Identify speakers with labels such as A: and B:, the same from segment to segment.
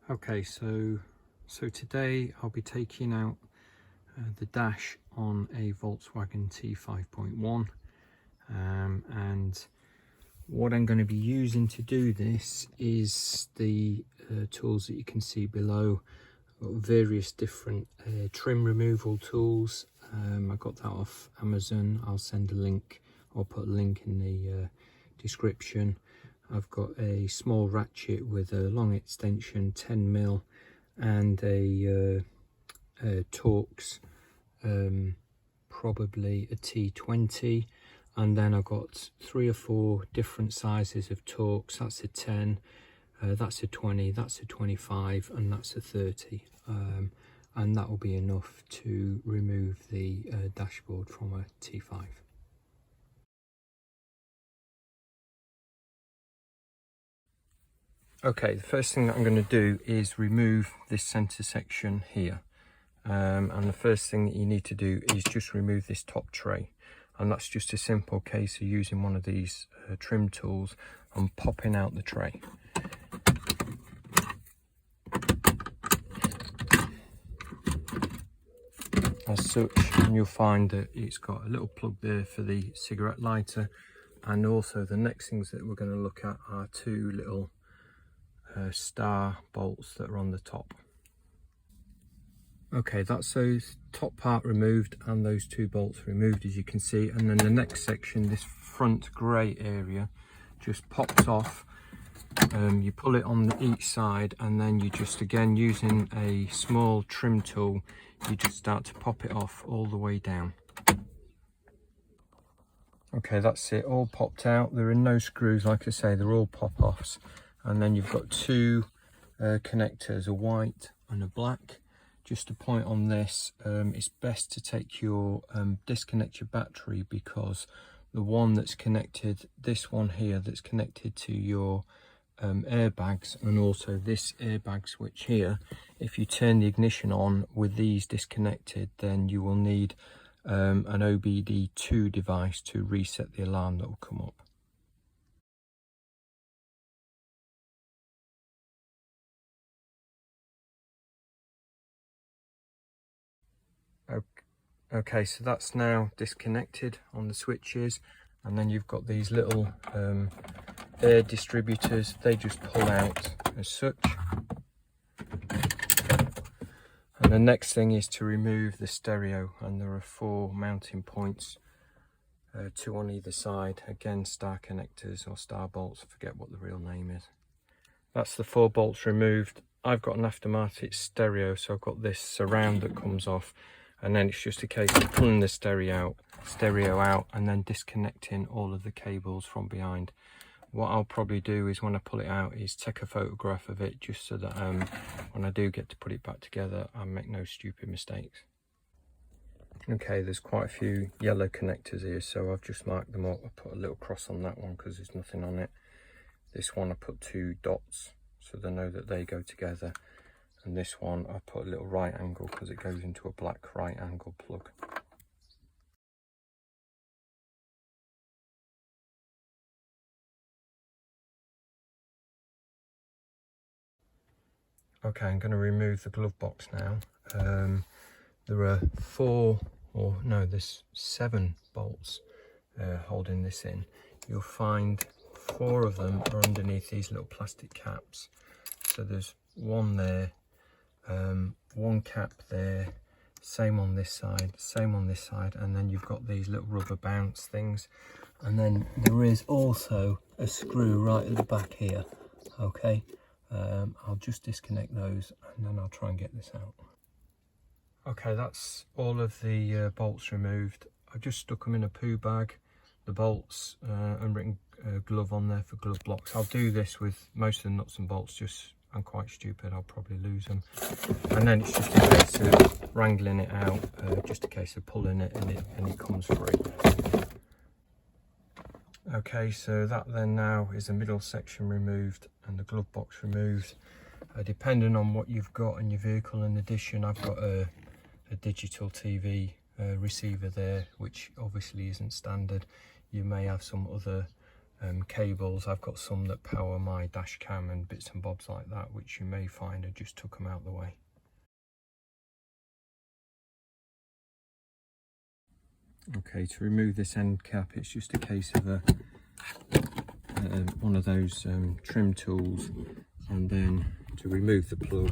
A: Okay, so today I'll be taking out the dash on a Volkswagen T5.1, and what I'm going to be using to do this is the tools that you can see below. I've got various different trim removal tools. I got that off Amazon. I'll send a link, I'll put a link in the description. I've got a small ratchet with a long extension, 10mm, and a Torx, probably a T20, and then I've got 3 or 4 different sizes of Torx. That's a 10, that's a 20, that's a 25, and that's a 30, and that will be enough to remove the dashboard from a T5. Okay, the first thing that I'm going to do is remove this center section here, and the first thing that you need to do is just remove this top tray, and that's just a simple case of using one of these trim tools and popping out the tray. As such, and you'll find that it's got a little plug there for the cigarette lighter, and also the next things that we're going to look at are 2 little star bolts that are on the top. Okay, that's those top part removed and those 2 bolts removed, as you can see, and then the next section, this front grey area, just pops off. You pull it on each side, and then you just, again using a small trim tool, you just start to pop it off all the way down. Okay, that's it, all popped out. There are no screws, like I say, they're all pop-offs. And then you've got 2 connectors, a white and a black. Just a point on this, it's best to take your disconnect your battery, because the one that's connected, this one here that's connected to your airbags, and also this airbag switch here, if you turn the ignition on with these disconnected, then you will need an OBD2 device to reset the alarm that will come up. Okay, so that's now disconnected on the switches, and then you've got these little air distributors. They just pull out as such. And the next thing is to remove the stereo, and there are 4 mounting points, 2 on either side. Again, star connectors or star bolts, I forget what the real name is. That's the 4 bolts removed. I've got an aftermarket stereo, so I've got this surround that comes off, and then it's just a case of pulling the stereo out and then disconnecting all of the cables from behind. What I'll probably do is, when I pull it out, is take a photograph of it, just so that when I do get to put it back together, I make no stupid mistakes. Okay, there's quite a few yellow connectors here, so I've just marked them up. I put a little cross on that one because there's nothing on it. This one I put 2 dots so they know that they go together, and this one I put a little right angle because it goes into a black right angle plug. Okay, I'm going to remove the glove box now. There are 7 bolts holding this in. You'll find 4 of them are underneath these little plastic caps. So there's 1 there, 1 cap there, same on this side, same on this side, and then you've got these little rubber bounce things. And then there is also a screw right at the back here. Okay, I'll just disconnect those and then I'll try and get this out. Okay, that's all of the bolts removed. I've just stuck them in a poo bag, the bolts, and written glove on there for glove blocks. I'll do this with most of the nuts and bolts, just I'm quite stupid, I'll probably lose them. And then it's just a case of wrangling it out, just a case of pulling it and it comes free. Okay, so that then now is the middle section removed and the glove box removed. Depending on what you've got in your vehicle, in addition, I've got a digital TV receiver there, which obviously isn't standard. You may have some other cables. I've got some that power my dash cam and bits and bobs like that, which you may find I just took them out of the way. Okay, to remove this end cap, it's just a case of one of those trim tools, and then to remove the plug,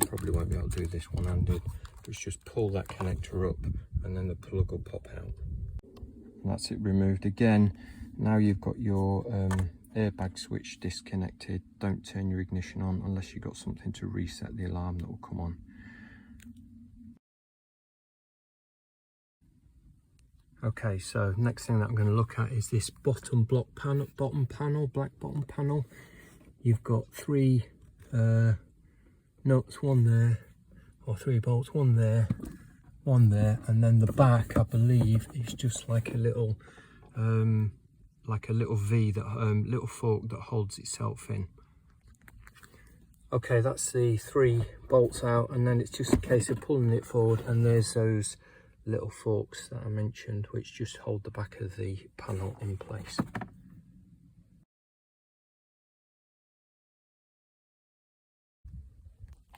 A: probably won't be able to do this one-handed, but just pull that connector up and then the plug will pop out. And that's it removed. Again, now you've got your airbag switch disconnected. Don't turn your ignition on unless you've got something to reset the alarm that will come on. Okay, so next thing that I'm going to look at is this bottom black bottom panel. You've got 3 nuts, one there, or 3 bolts, one there, and then the back, I believe, is just like a little V, that little fork that holds itself in. Okay, that's the 3 bolts out, and then it's just a case of pulling it forward, and there's those little forks that I mentioned, which just hold the back of the panel in place.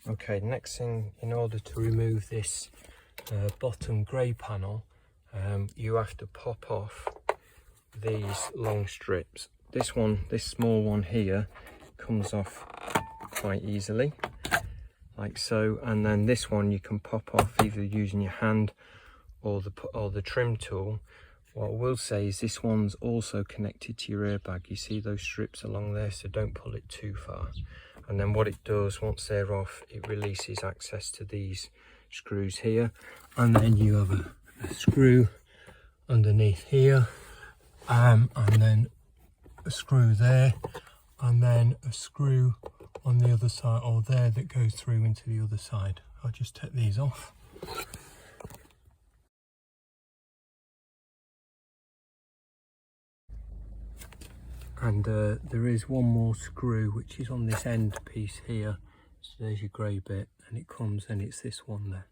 A: Okay, next thing, in order to remove this bottom grey panel, you have to pop off these long strips. This small one here, comes off quite easily, like so, and then this one you can pop off either using your hand or the trim tool. What I will say is this one's also connected to your airbag. You see those strips along there, so don't pull it too far. And then what it does, once they're off, it releases access to these screws here, and then you have a screw underneath here, and then a screw there, and then a screw on the other side, or there, that goes through into the other side. I'll just take these off. And there is one more screw which is on this end piece here, so there's your grey bit, and it comes, and it's this one there.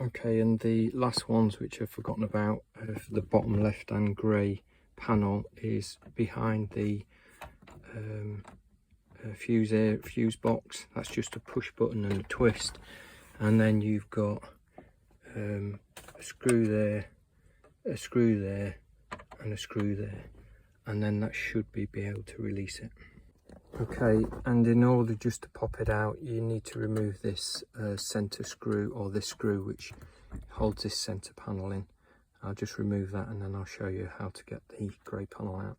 A: Okay, and the last ones which I've forgotten about for the bottom left hand grey panel is behind the fuse box. That's just a push button and a twist, and then you've got a screw there, a screw there, and a screw there, and then that should be able to release it. Okay, and in order just to pop it out, you need to remove this center screw, or this screw which holds this center panel in. I'll just remove that, and then I'll show you how to get the grey panel out.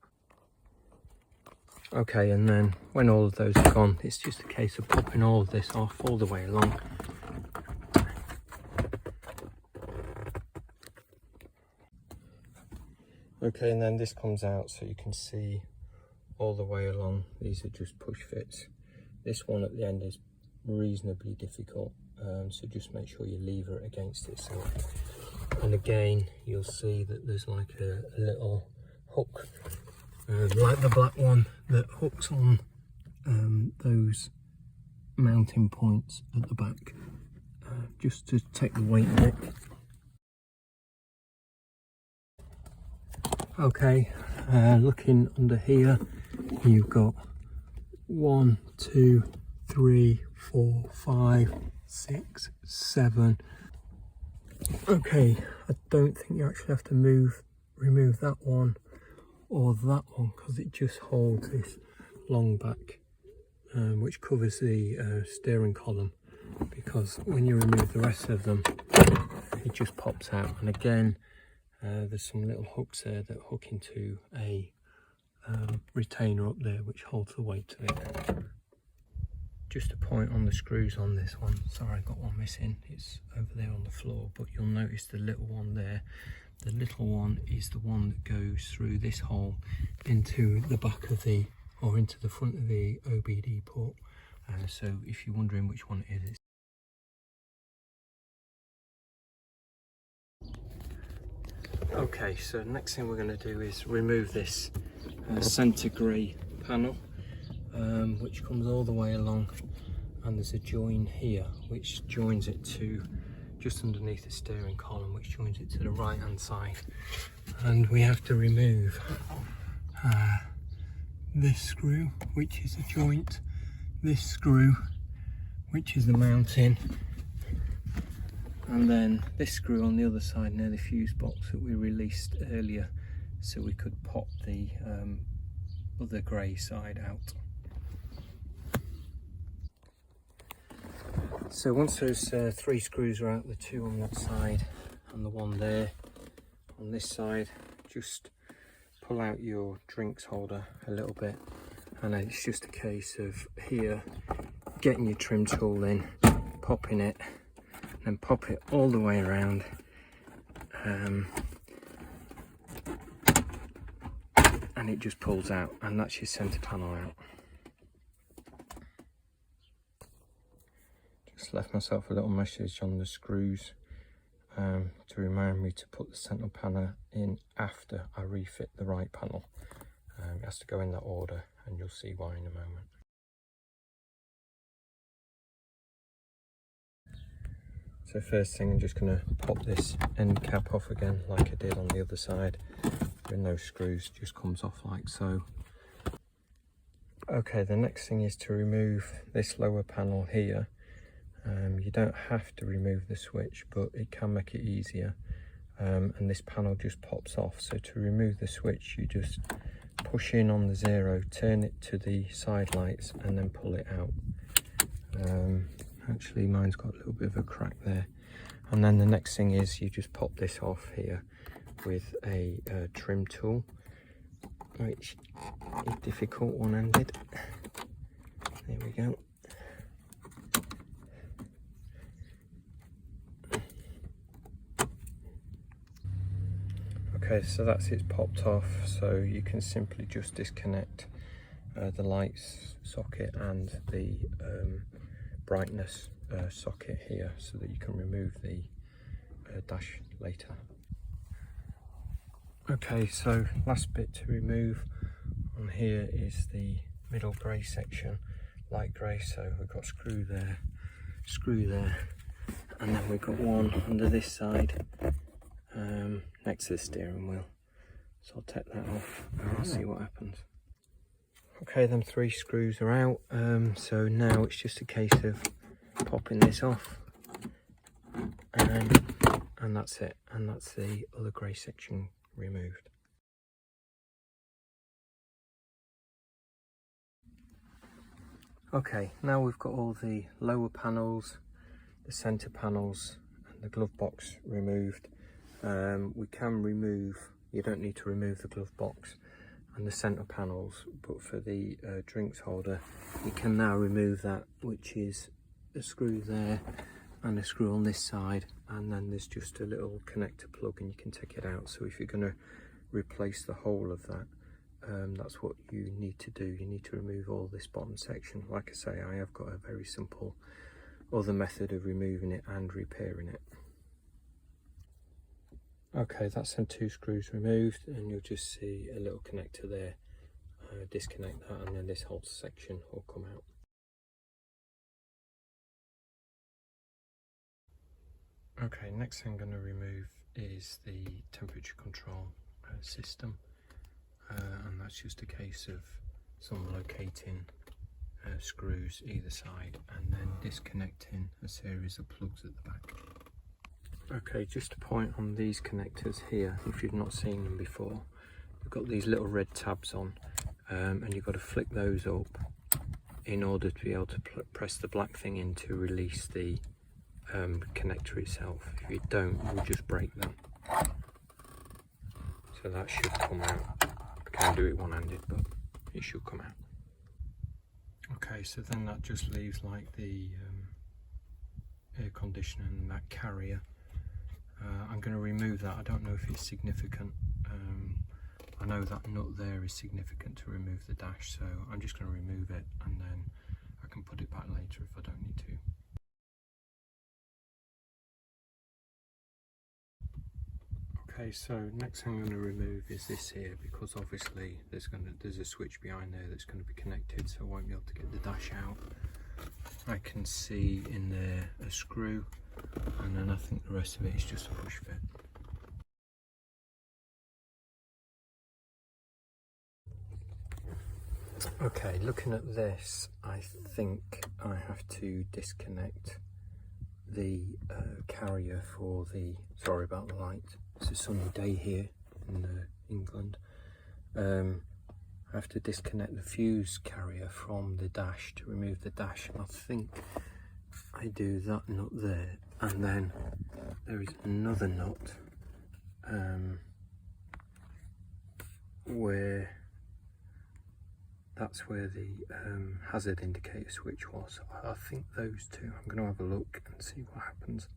A: Okay, and then when all of those are gone, it's just a case of popping all of this off all the way along. Okay, and then this comes out, so you can see all the way along. These are just push fits. This one at the end is reasonably difficult, so just make sure you lever it against itself. And again, you'll see that there's like a little hook, like the black one, that hooks on those mounting points at the back, just to take the weight of it. Okay, looking under here, you've got 1, 2, 3, 4, 5, 6, 7. Okay, I don't think you actually have to remove that one or that one, because it just holds this long back, which covers the steering column, because when you remove the rest of them, it just pops out. And again, there's some little hooks there that hook into a retainer up there, which holds the weight of it. Just a point on the screws on this one. Sorry, I got one missing. It's over there on the floor, but you'll notice the little one there. The little one is the one that goes through this hole into the back of the, or into the front of the OBD port. So if you're wondering which one it is, okay, so next thing we're going to do is remove this center grey panel, which comes all the way along, and there's a join here which joins it to just underneath the steering column, which joins it to the right hand side, and we have to remove this screw, which is a joint, this screw, which is the mounting, and then this screw on the other side near the fuse box that we released earlier so we could pop the other grey side out. So once those 3 screws are out, the 2 on that side and the 1 there on this side, just pull out your drinks holder a little bit, and then it's just a case of here getting your trim tool in, popping it, and pop it all the way around, and it just pulls out, and that's your centre panel out. Just left myself a little message on the screws to remind me to put the centre panel in after I refit the right panel. It has to go in that order, and you'll see why in a moment. So first thing, I'm just going to pop this end cap off again like I did on the other side. With no screws, just comes off like so. Okay, the next thing is to remove this lower panel here. You don't have to remove the switch, but it can make it easier, and this panel just pops off. So to remove the switch, you just push in on the 0, turn it to the side lights, and then pull it out. Actually, mine's got a little bit of a crack there. And then the next thing is you just pop this off here with a trim tool, which is difficult one-handed. There we go. Okay, so that's it popped off, so you can simply just disconnect the lights socket and the brightness socket here, so that you can remove the dash later. Okay, so last bit to remove on here is the middle grey section, light grey. So we've got screw there, and then we've got one under this side next to the steering wheel. So I'll take that off and we'll see what happens. Okay, them 3 screws are out, so now it's just a case of popping this off, and that's it, and that's the other grey section removed. Okay, now we've got all the lower panels, the centre panels and the glove box removed. We can remove, you don't need to remove the glove box and the centre panels, but for the drinks holder you can now remove that, which is a screw there and a screw on this side, and then there's just a little connector plug and you can take it out. So if you're going to replace the whole of that, that's what you need to do. You need to remove all this bottom section. Like I say, I have got a very simple other method of removing it and repairing it. Okay, that's them 2 screws removed, and you'll just see a little connector there. Disconnect that, and then this whole section will come out. Okay, next thing I'm going to remove is the temperature control system, and that's just a case of some locating screws either side, and then disconnecting a series of plugs at the back. Okay, just a point on these connectors here, if you've not seen them before, you've got these little red tabs on, and you've got to flick those up in order to be able to press the black thing in to release the connector itself. If you don't, you'll just break them. So that should come out. I can't do it one-handed, but it should come out. Okay, so then that just leaves like the air conditioner and that carrier. I'm going to remove that. I don't know if it's significant. I know that nut there is significant to remove the dash, so I'm just going to remove it, and then I can put it back later if I don't need to. Okay, so next thing I'm going to remove is this here, because obviously there's a switch behind there that's going to be connected, so I won't be able to get the dash out. I can see in there a screw, and then I think the rest of it is just a push fit. Okay, looking at this, I think I have to disconnect the carrier for the, sorry about the light, it's a sunny day here in England. I have to disconnect the fuse carrier from the dash to remove the dash. I think I do that nut there, and then there is another nut where that's where the hazard indicator switch was. I think those two, I'm going to have a look and see what happens.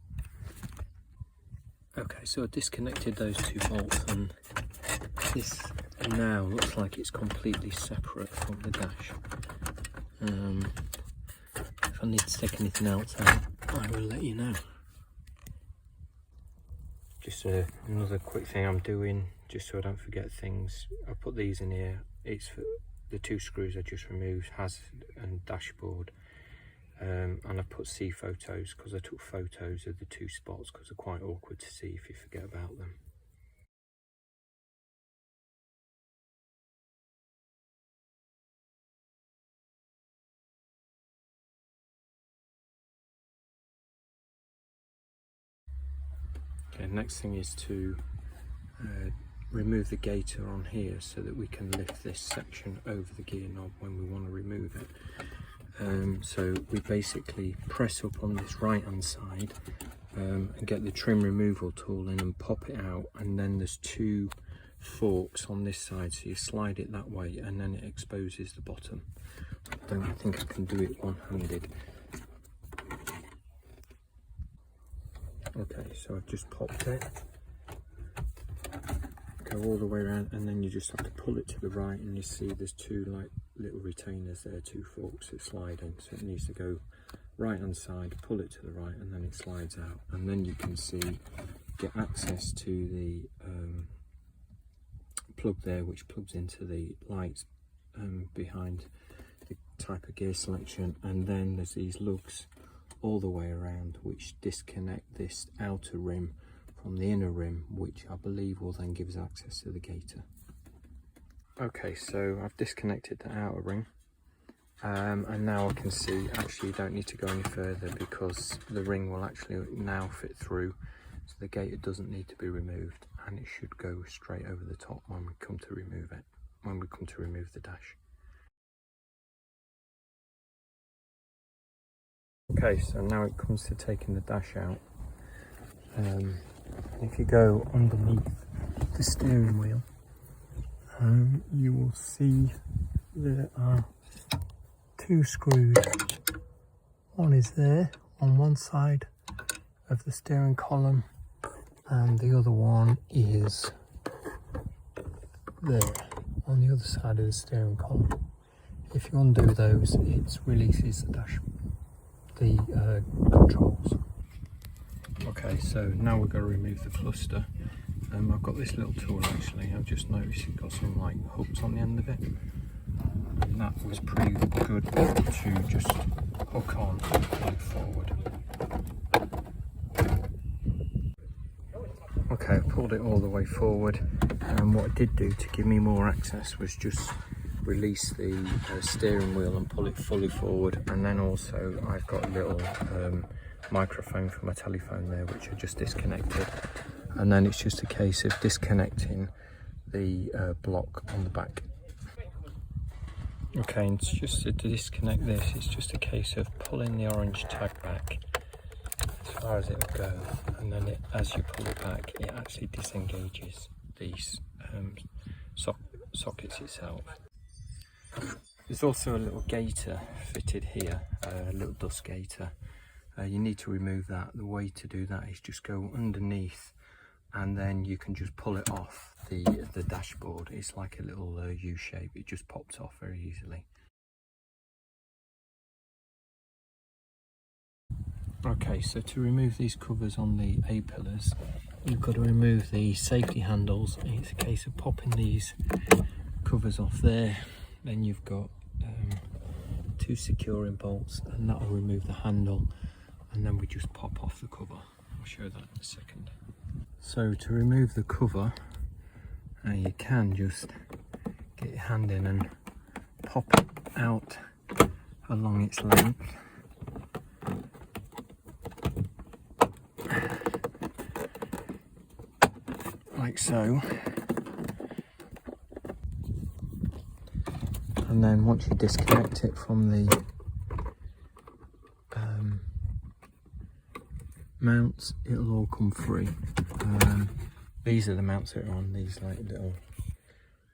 A: Okay, so I disconnected those two bolts, and this now looks like it's completely separate from the dash. If I need to take anything else out, I will let you know. Just another quick thing I'm doing, just so I don't forget things. I put these in here. It's for the two screws I just removed, hazard and dashboard. And I put C photos because I took photos of the two spots because they're quite awkward to see if you forget about them. Okay, next thing is to remove the gaiter on here so that we can lift this section over the gear knob when we want to remove it. So we basically press up on this right hand side and get the trim removal tool in and pop it out, and then there's two forks on this side, so you slide it that way and then it exposes the bottom. I don't think I can do it one-handed. Okay, so I've just popped it, go all the way around, and then you just have to pull it to the right, and you see there's two like little retainers there, two forks that slide in, so it needs to go right hand side, pull it to the right, and then it slides out, and then you can see, get access to the plug there, which plugs into the lights behind the type of gear selection, and then there's these lugs all the way around which disconnect this outer rim from the inner rim, which I believe will then give us access to the gaiter. Okay, so I've disconnected the outer ring, and now I can see actually you don't need to go any further because the ring will actually now fit through, so the gaiter doesn't need to be removed, and it should go straight over the top when we come to remove it, when we come to remove the dash. Okay, so now it comes to taking the dash out. If you go underneath the steering wheel, you will see there are two screws. One is there on one side of the steering column, and the other one is there on the other side of the steering column. If you undo those, it releases the dash, the controls. Okay, so now we're going to remove the cluster. I've got this little tool actually, I've just noticed it's got some like hooks on the end of it, and that was pretty good to just hook on and pull it forward. Okay, I pulled it all the way forward, and what I did do to give me more access was just release the steering wheel and pull it fully forward, and then also I've got a little microphone for my telephone there which I just disconnected, and then it's just a case of disconnecting the block on the back. Okay, and it's just to disconnect this, it's just a case of pulling the orange tag back as far as it'll go, and then as you pull it back it actually disengages these sockets itself. There's also a little gaiter fitted here, a little dust gaiter. You need to remove that. The way to do that is just go underneath, and then you can just pull it off the dashboard. It's like a little U shape, it just pops off very easily. Okay, so to remove these covers on the A-pillars, you've got to remove the safety handles. It's a case of popping these covers off there, then you've got two securing bolts, and that will remove the handle, and then we just pop off the cover. I'll show that in a second. So to remove the cover, you can just get your hand in and pop it out along its length. Like so. And then once you disconnect it from the mounts, it'll all come free. These are the mounts that are on these like little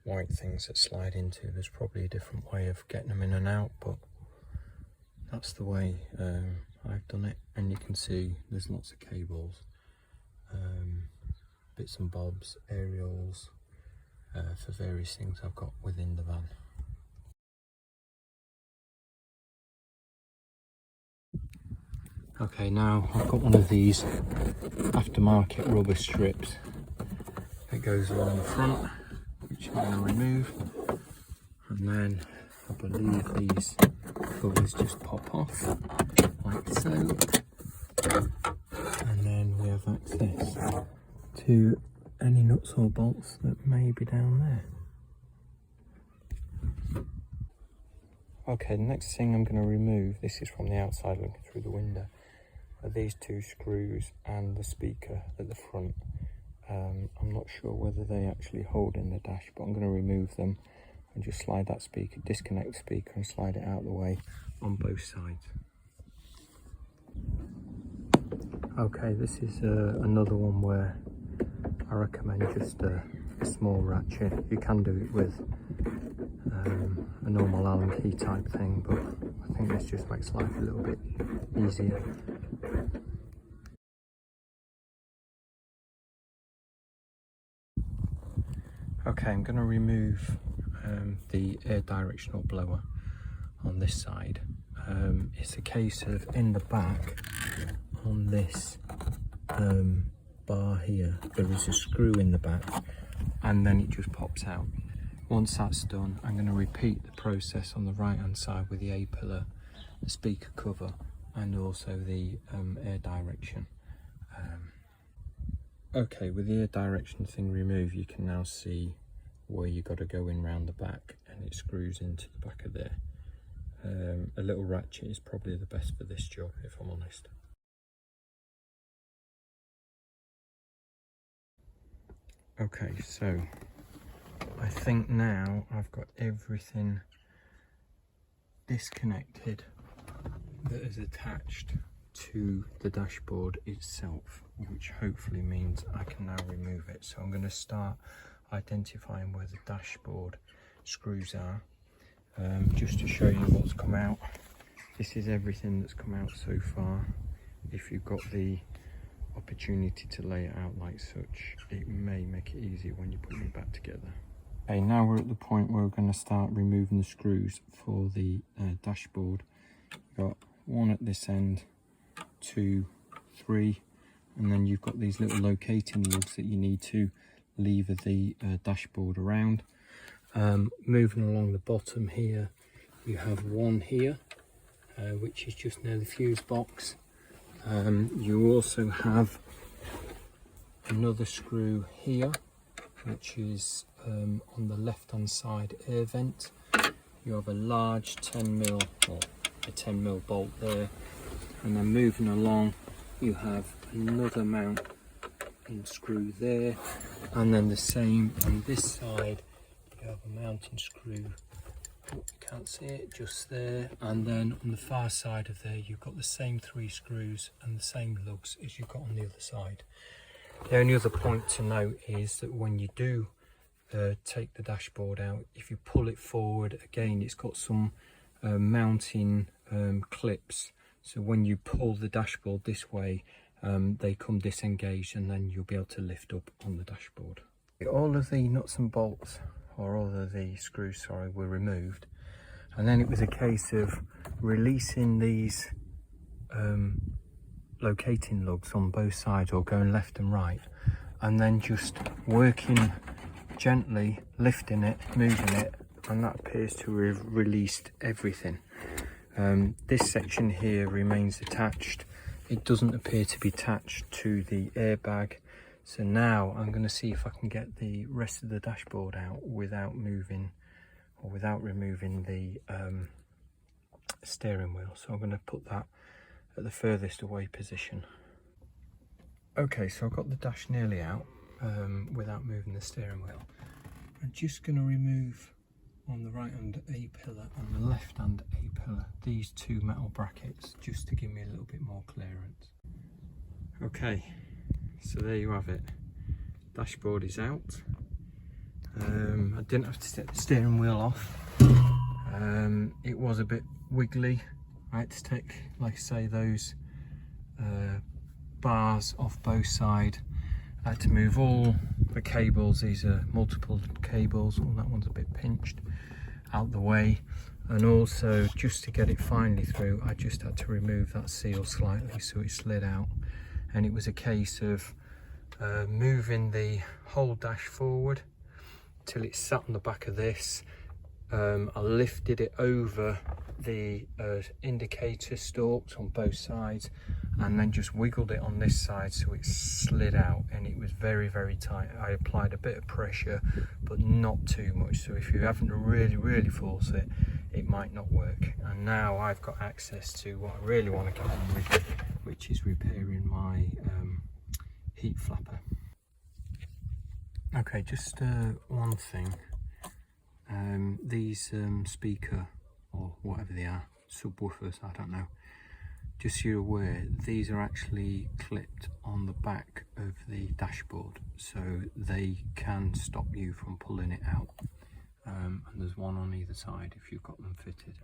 A: white things that slide into. There's probably a different way of getting them in and out, but that's the way I've done it. And you can see there's lots of cables, bits and bobs, aerials, for various things I've got within the van. Okay, now I've got one of these aftermarket rubber strips that goes along the front, which I'm going to remove, and then I believe these covers just pop off like so, and then we have access to any nuts or bolts that may be down there. Okay, the next thing I'm going to remove, this is from the outside looking through the window, are these two screws and the speaker at the front. I'm not sure whether they actually hold in the dash, but I'm going to remove them and just slide that speaker, disconnect the speaker and slide it out of the way on both sides. Okay, this is another one where I recommend just a small ratchet. You can do it with a normal Allen key type thing, but I think this just makes life a little bit easier. Okay, I'm going to remove the air directional blower on this side. It's a case of in the back on this bar here, there is a screw in the back and then it just pops out. Once that's done, I'm going to repeat the process on the right hand side with the A-pillar, the speaker cover and also the air direction. Okay, with the air direction thing removed, you can now see where you got to go in round the back, and it screws into the back of there. A little ratchet is probably the best for this job, if I'm honest. Okay, so I think now I've got everything disconnected that is attached to the dashboard itself, which hopefully means I can now remove it. So I'm going to start identifying where the dashboard screws are, just to show you what's come out. This is everything that's come out so far. If you've got the opportunity to lay it out like such, it may make it easier when you're putting it back together. Okay, now we're at the point where we're going to start removing the screws for the dashboard. We've got one at this end, 2, 3, and then you've got these little locating lugs that you need to lever the dashboard around. Moving along the bottom here, you have one here, which is just near the fuse box. You also have another screw here, which is on the left hand side air vent. You have a large 10mm or a 10mm bolt there, and then moving along you have another mount and screw there, and then the same on this side. You have a mounting screw, you can't see it, just there, and then on the far side of there you've got the same 3 screws and the same lugs as you've got on the other side. The only other point to note is that when you do take the dashboard out, if you pull it forward, again it's got some mounting clips, so when you pull the dashboard this way, they come disengaged and then you'll be able to lift up on the dashboard. All of the nuts and bolts, or all of the screws, sorry, were removed, and then it was a case of releasing these locating lugs on both sides, or going left and right, and then just working gently, lifting it, moving it, and that appears to have released everything. This section here remains attached. It doesn't appear to be attached to the airbag. So now I'm going to see if I can get the rest of the dashboard out without moving or without removing the steering wheel. So I'm going to put that at the furthest away position. Okay, so I've got the dash nearly out without moving the steering wheel. I'm just going to remove on the right hand A-pillar and the left hand A-pillar these two metal brackets, just to give me a little bit more clearance. Okay, so there you have it. Dashboard is out. I didn't have to take the steering wheel off. It was a bit wiggly. I had to take, like I say, those bars off both sides. I had to move all the cables, these are multiple cables, oh, that one's a bit pinched, out the way. And also, just to get it finally through, I just had to remove that seal slightly so it slid out. And it was a case of moving the whole dash forward till it sat on the back of this. I lifted it over the indicator stalks on both sides and then just wiggled it on this side so it slid out, and it was very, very tight. I applied a bit of pressure but not too much, so if you haven't really force it, it might not work. And now I've got access to what I really want to get on with, which is repairing my heat flapper. Okay, just one thing. These speaker, or whatever they are, subwoofers, I don't know, just so you're aware, these are actually clipped on the back of the dashboard, so they can stop you from pulling it out. And there's one on either side if you've got them fitted.